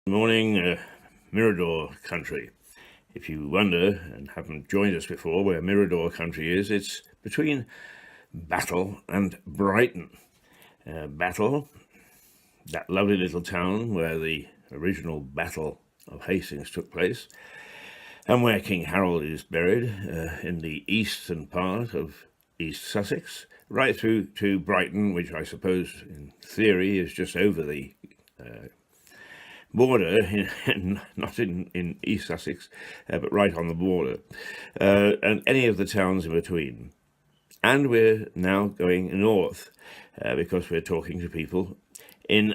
Morning, Mirador Country. If you wonder and haven't joined us before where Mirador Country is, it's between Battle and Brighton. Battle, that lovely little town where the original Battle of Hastings took place, and where King Harold is buried in the eastern part of East Sussex, right through to Brighton, which I suppose in theory is just over the border, not in East Sussex, but right on the border, and any of the towns in between. And we're now going north because we're talking to people in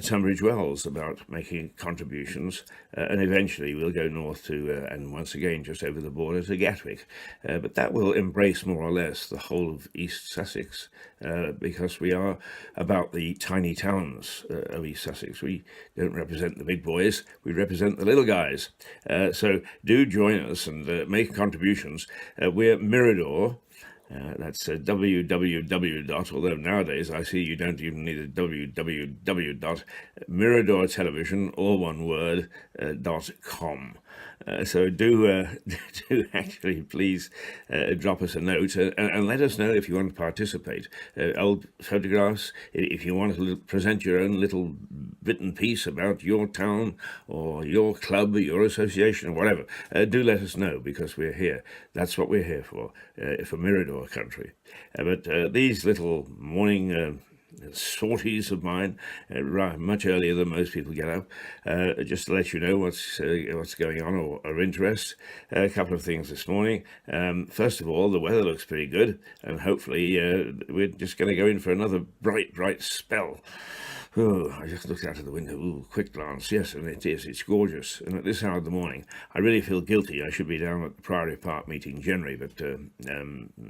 Tunbridge Wells about making contributions, and eventually we'll go north to, and once again just over the border to Gatwick. But that will embrace more or less the whole of East Sussex, because we are about the tiny towns of East Sussex. We don't represent the big boys, we represent the little guys. So do join us and make contributions. We're Mirador. That's www. Although nowadays I see you don't even need a www. Mirador Television, all one word, .com. So do actually please drop us a note and let us know if you want to participate. Old photographs, if you want to present your own little bit and piece about your town or your club or your association or whatever, do let us know, because we're here. That's what we're here for Mirador Country. But these little morning sorties of mine, much earlier than most people get up, just to let you know what's going on or of interest. A couple of things this morning. First of all, the weather looks pretty good, and hopefully we're just going to go in for another bright spell. Oh, I just looked out of the window. Ooh, quick glance. Yes, and it is. It's gorgeous. And at this hour of the morning, I really feel guilty. I should be down at the Priory Park meeting generally, but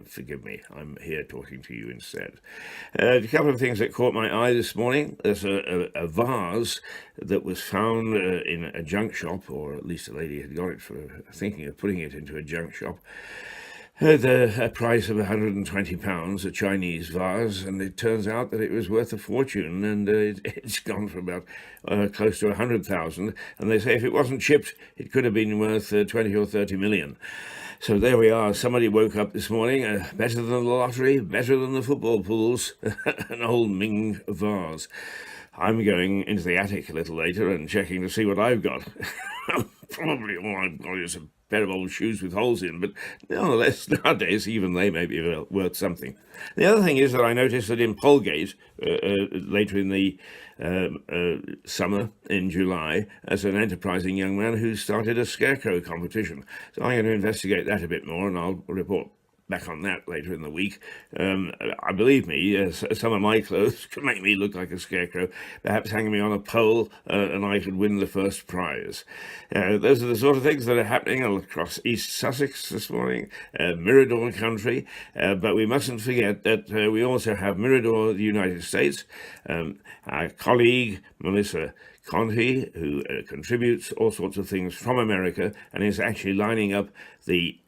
forgive me. I'm here talking to you instead. A couple of things that caught my eye this morning. There's a vase that was found in a junk shop, or at least a lady had got it for thinking of putting it into a junk shop. At a price of £120, a Chinese vase, and it turns out that it was worth a fortune, and it's gone for about close to 100,000. And they say if it wasn't chipped, it could have been worth 20 or 30 million. So there we are. Somebody woke up this morning, better than the lottery, better than the football pools, an old Ming vase. I'm going into the attic a little later and checking to see what I've got. Probably all I've got is a pair of old shoes with holes in, but nonetheless, nowadays, even they may be worth something. The other thing is that I noticed that in Polegate, later in the summer, in July, as an enterprising young man who started a scarecrow competition. So I'm going to investigate that a bit more, and I'll report back on that later in the week. I believe me, some of my clothes could make me look like a scarecrow, perhaps hanging me on a pole, and I could win the first prize. Those are the sort of things that are happening across East Sussex this morning, Mirador Country, but we mustn't forget that we also have Mirador, the United States. Our colleague, Melissa Conti, who contributes all sorts of things from America and is actually lining up the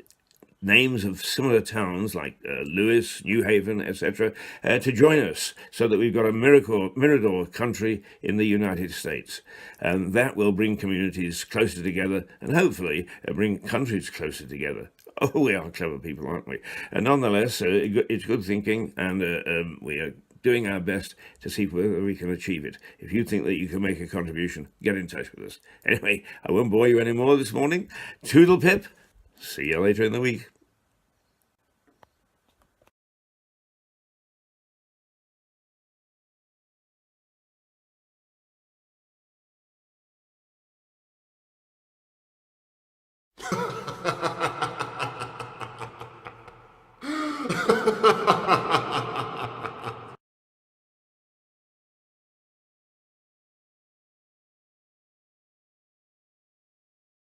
names of similar towns like Lewis, New Haven, etc., to join us, so that we've got a Mirador Country in the United States. And that will bring communities closer together and hopefully bring countries closer together. Oh, we are clever people, aren't we? And nonetheless, it's good thinking, and we are doing our best to see whether we can achieve it. If you think that you can make a contribution, get in touch with us. Anyway, I won't bore you anymore this morning. Toodle pip. See you later in the week.